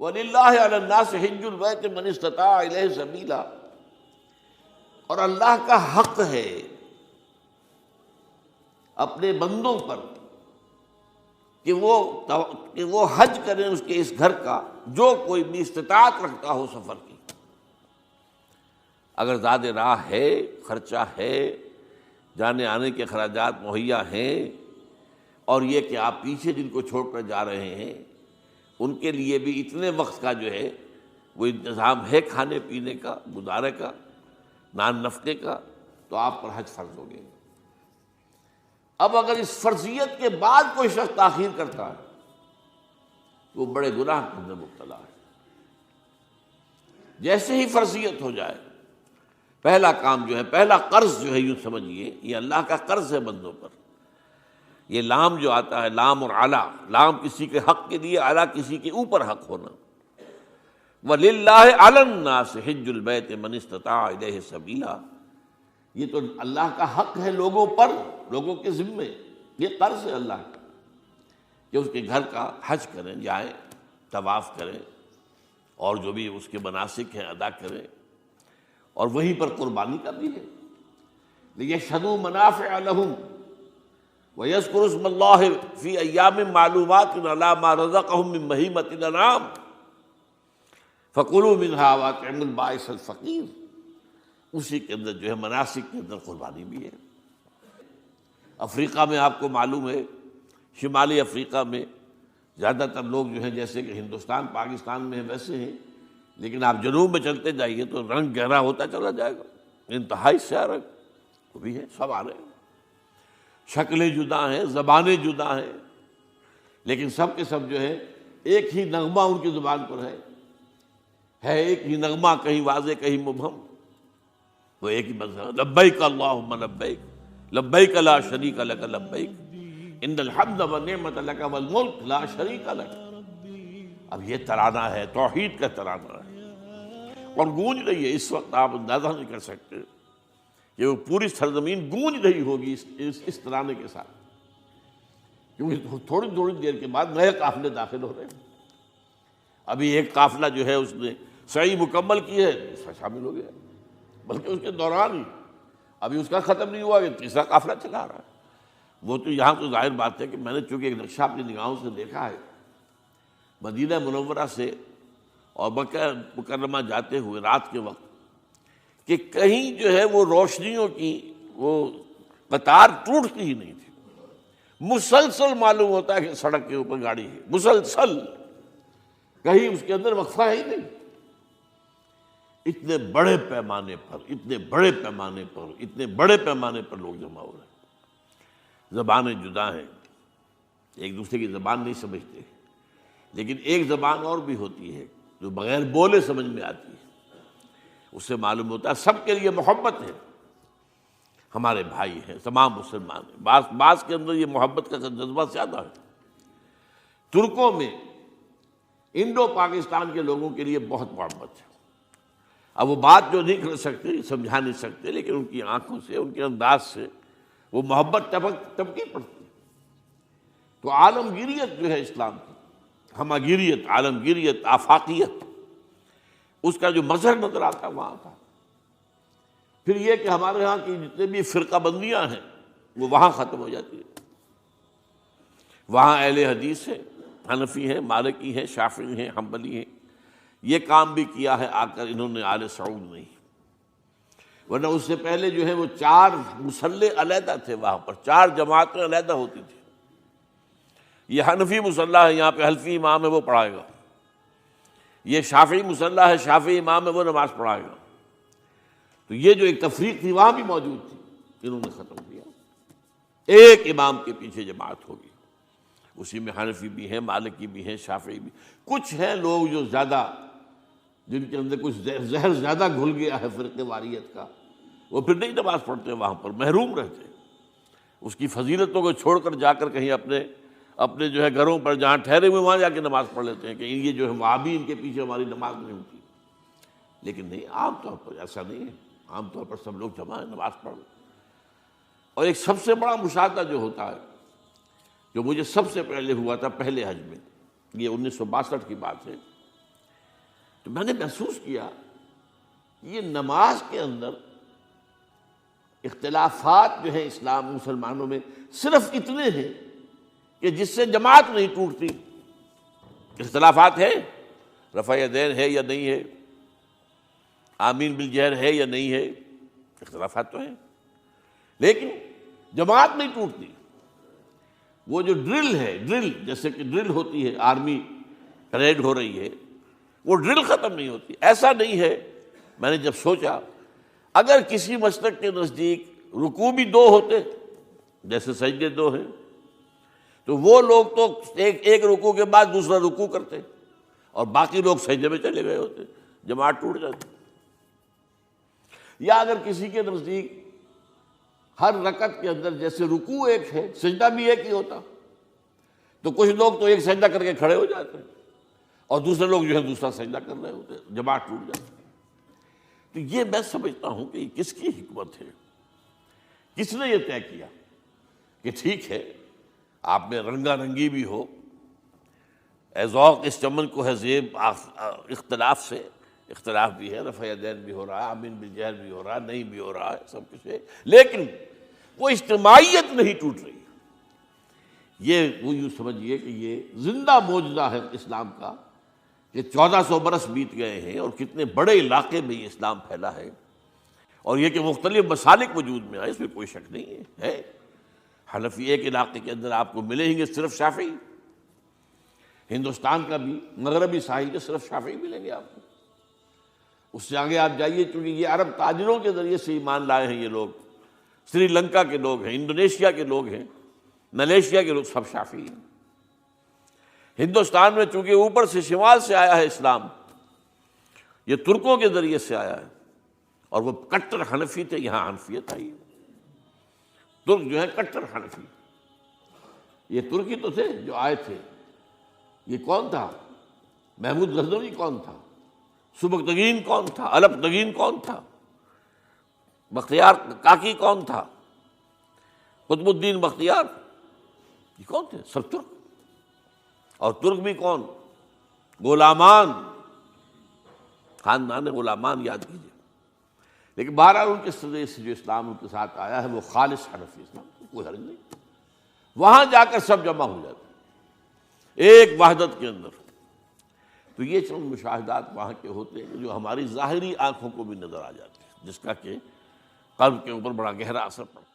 وَلِلَّهِ عَلَى النَّاسِ حِجُّ الْبَيْتِ مَنِ اسْتَطَاعَ إِلَيْهِ سَبِيلًا، اور اللہ کا حق ہے اپنے بندوں پر کہ وہ حج کریں اس کے اس گھر کا جو کوئی بھی استطاعت رکھتا ہو سفر کی۔ اگر زاد راہ ہے، خرچہ ہے، جانے آنے کے اخراجات مہیا ہیں، اور یہ کہ آپ پیچھے جن کو چھوڑ کر جا رہے ہیں ان کے لیے بھی اتنے وقت کا جو ہے وہ انتظام ہے کھانے پینے کا، گزارے کا، نان نفقے کا، تو آپ پر حج فرض ہو گئے۔ اب اگر اس فرضیت کے بعد کوئی شخص تاخیر کرتا ہے تو وہ بڑے گناہ کے اندر مبتلا ہے۔ جیسے ہی فرضیت ہو جائے، پہلا کام جو ہے، پہلا قرض جو ہے، یوں سمجھیے یہ اللہ کا قرض ہے بندوں پر۔ یہ لام جو آتا ہے، لام اور اعلیٰ، لام کسی کے حق کے لیے، اعلیٰ کسی کے اوپر حق ہونا۔ وَلِلَّهِ عَلَى النَّاسِ حِجُّ الْبَيْتِ مَنِ اسْتَطَاعَ إِلَيْهِ سَبِيلًا، یہ تو اللہ کا حق ہے لوگوں پر، لوگوں کے ذمے، یہ قرض ہے اللہ کا کہ اس کے گھر کا حج کریں، جائیں، طواف کریں، اور جو بھی اس کے مناسک ہیں ادا کریں، اور وہیں پر قربانی کا بھی ہے۔ لِيَشْهَدُوا مَنَافِعَ لَهُمْ وَيَذْكُرُوا اسْمَ اللَّهِ فِي أَيَّامٍ مَّعْلُومَاتٍ عَلَىٰ مَا رَزَقَهُم مِّن بَهِيمَةِ الْأَنْعَامِ فَكُلُوا مِنْهَا وَأَطْعِمُوا الْبَائِسَ الْفَقِيرَ، اسی کے اندر جو ہے مناسک کے اندر قربانی بھی ہے۔ افریقہ میں آپ کو معلوم ہے، شمالی افریقہ میں زیادہ تر لوگ جو ہیں جیسے کہ ہندوستان پاکستان میں ہیں ویسے ہیں، لیکن آپ جنوب میں چلتے جائیے تو رنگ گہرا ہوتا چلا جائے گا، انتہائی سیاہ رنگ وہ بھی ہے، سب آ رہے ہیں، شکلیں جدا ہیں، زبانیں جدا ہیں، لیکن سب کے سب جو ہے ایک ہی نغمہ ان کی زبان پر ہے ایک ہی نغمہ، کہیں واضح کہیں مبہم، وہ ایک ہی مذہب، لبیک اللہم لبیک، لبیک لا شریک لک لبیک، ان الحمد والنعمت لک والملک لا شریک لک۔ اب یہ ترانہ ہے، توحید کا ترانہ ہے، اور گونج رہی ہے اس وقت، آپ اندازہ نہیں کر سکتے کہ وہ پوری سرزمین گونج رہی ہوگی اس ترانے کے ساتھ، کیونکہ تھوڑی تھوڑی دیر کے بعد نئے قافلے داخل ہو رہے ہیں۔ ابھی ایک قافلہ جو ہے اس نے سعی مکمل کی ہے، اس میں شامل ہو گیا، بلکہ اس کے دوران ہی ابھی اس کا ختم نہیں ہوا کہ تیسرا قافلہ چلا رہا ہے۔ وہ تو یہاں تو ظاہر بات ہے کہ میں نے چونکہ ایک نقشہ اپنی نگاہوں سے دیکھا ہے، مدینہ منورہ سے اور مکہ مکرمہ جاتے ہوئے رات کے وقت، کہ کہیں جو ہے وہ روشنیوں کی وہ قطار ٹوٹتی ہی نہیں تھی، مسلسل معلوم ہوتا ہے کہ سڑک کے اوپر گاڑی ہے، مسلسل، کہیں اس کے اندر وقفہ ہی نہیں۔ اتنے بڑے پیمانے پر، اتنے بڑے پیمانے پر، اتنے بڑے پیمانے پر لوگ جمع ہو رہے ہیں۔ زبانیں جدا ہیں، ایک دوسرے کی زبان نہیں سمجھتے، لیکن ایک زبان اور بھی ہوتی ہے جو بغیر بولے سمجھ میں آتی ہے، اس سے معلوم ہوتا ہے سب کے لیے محبت ہے، ہمارے بھائی ہیں، تمام مسلمان ہیں۔ بعض کے اندر یہ محبت کا جذبہ زیادہ ہے۔ ترکوں میں انڈو پاکستان کے لوگوں کے لیے بہت محبت ہے۔ اب وہ بات جو نہیں کر سکتے، سمجھا نہیں سکتے، لیکن ان کی آنکھوں سے، ان کے انداز سے وہ محبت ٹپکی پڑتی ہے۔ تو عالمگیریت جو ہے اسلام کی، ہمگیریت، عالمگیریت، آفاقیت، اس کا جو مظہر نظر آتا وہاں تھا۔ پھر یہ کہ ہمارے ہاں کی جتنے بھی فرقہ بندیاں ہیں وہ وہاں ختم ہو جاتی ہیں۔ وہاں اہل حدیث ہیں، حنفی ہیں، مالکی ہیں، شافعی ہیں، حنبلی ہیں۔ یہ کام بھی کیا ہے آ کر انہوں نے آل سعود نہیں، ورنہ اس سے پہلے جو ہے وہ 4 مصلے علیحدہ تھے، وہاں پر 4 جماعتیں علیحدہ ہوتی تھی۔ یہ حنفی مصلی ہے، یہاں پہ حنفی امام ہے وہ پڑھائے گا، یہ شافعی مصلی ہے، شافعی امام ہے وہ نماز پڑھائے گا۔ تو یہ جو ایک تفریق تھی وہاں بھی موجود تھی، انہوں نے ختم کیا، ایک امام کے پیچھے جماعت ہوگی، اسی میں حنفی بھی ہیں، مالکی بھی ہیں، شافعی بھی۔ کچھ ہیں لوگ جو زیادہ، جن کے اندر کچھ زہر زیادہ گھل گیا ہے فرقے واریت کا، وہ پھر نہیں نماز پڑھتے، وہاں پر محروم رہتے، اس کی فضیلتوں کو چھوڑ کر جا کر کہیں اپنے جو ہے گھروں پر جہاں ٹھہرے ہوئے وہاں جا کے نماز پڑھ لیتے ہیں کہ یہ جو ہے وہابی، ان کے پیچھے ہماری نماز نہیں ہوتی۔ لیکن نہیں، عام طور پر ایسا نہیں ہے، عام طور پر سب لوگ جمع ہیں، نماز پڑھ۔ اور ایک سب سے بڑا مشاہدہ جو ہوتا ہے، جو مجھے سب سے پہلے ہوا تھا پہلے حج میں، یہ 1962 کی بات ہے، تو میں نے محسوس کیا یہ نماز کے اندر اختلافات جو ہیں اسلام مسلمانوں میں صرف اتنے ہیں کہ جس سے جماعت نہیں ٹوٹتی. اختلافات ہیں، رفع یدین ہے یا نہیں ہے، آمین بالجہر ہے یا نہیں ہے، اختلافات تو ہیں، لیکن جماعت نہیں ٹوٹتی. وہ جو ڈرل ہے، ڈرل جیسے کہ ڈرل ہوتی ہے، آرمی پریڈ ہو رہی ہے، وہ ڈرل ختم نہیں ہوتی. ایسا نہیں ہے. میں نے جب سوچا اگر کسی مسلک کے نزدیک رکوع بھی دو ہوتے جیسے سجدے دو ہیں، تو وہ لوگ تو ایک رکوع کے بعد دوسرا رکوع کرتے اور باقی لوگ سجدے میں چلے گئے ہوتے، جماعت ٹوٹ جاتی. یا اگر کسی کے نزدیک ہر رکعت کے اندر جیسے رکوع ایک ہے، سجدہ بھی ایک ہی ہوتا، تو کچھ لوگ تو ایک سجدہ کر کے کھڑے ہو جاتے ہیں اور دوسرے لوگ جو ہے دوسرا سجدہ کر رہے ہوتے، جماعت ٹوٹ جاتی. تو یہ میں سمجھتا ہوں کہ یہ کس کی حکمت ہے، کس نے یہ طے کیا کہ ٹھیک ہے آپ میں رنگا رنگی بھی ہو، اے ذوق اس چمن کو ہے زیب، اختلاف سے اختلاف بھی ہے، رفع یدین بھی ہو رہا ہے، آمین بالجہر بھی ہو رہا ہے، نہیں بھی ہو رہا ہے، سب کچھ ہے، لیکن وہ اجتماعیت نہیں ٹوٹ رہی. یہ وہ یوں سمجھیے کہ یہ زندہ معجزہ ہے اسلام کا کہ 1400 برس بیت گئے ہیں اور کتنے بڑے علاقے میں یہ اسلام پھیلا ہے، اور یہ کہ مختلف مسالک وجود میں آئے، اس میں کوئی شک نہیں ہے. حنفی ایک علاقے کے اندر آپ کو ملیں گے صرف شافعی، ہندوستان کا بھی مغربی ساحل کے صرف شافعی ملیں گے آپ کو. اس سے آگے آپ جائیے، چونکہ یہ عرب تاجروں کے ذریعے سے ایمان لائے ہیں، یہ لوگ سری لنکا کے لوگ ہیں، انڈونیشیا کے لوگ ہیں، ملیشیا کے لوگ، سب شافعی ہیں. ہندوستان میں چونکہ اوپر سے شمال سے آیا ہے اسلام، یہ ترکوں کے ذریعے سے آیا ہے، اور وہ کٹر حنفی تھے، یہاں حنفیت آئی. ترک جو ہے کٹر حنفی، یہ ترکی تو تھے جو آئے تھے. یہ کون تھا؟ محمود غزنوی کون تھا؟ سبکتگین کون تھا؟ الپتگین کون تھا؟ بختیار کاکی کون تھا؟ قطب الدین بختیار، یہ کون تھے؟ سب ترک. اور ترک بھی کون؟ غلامان، خاندان غلامان یاد کیجیے. لیکن بہرحال ان کے ذریعے سے جو اسلام ان کے ساتھ آیا ہے وہ خالص حنفی اسلام، کوئی حرج نہیں. وہاں جا کر سب جمع ہو جاتے ایک وحدت کے اندر. تو یہ چند مشاہدات وہاں کے ہوتے ہیں جو ہماری ظاہری آنکھوں کو بھی نظر آ جاتے ہیں، جس کا کہ قلب کے اوپر بڑا گہرا اثر پڑتا ہے.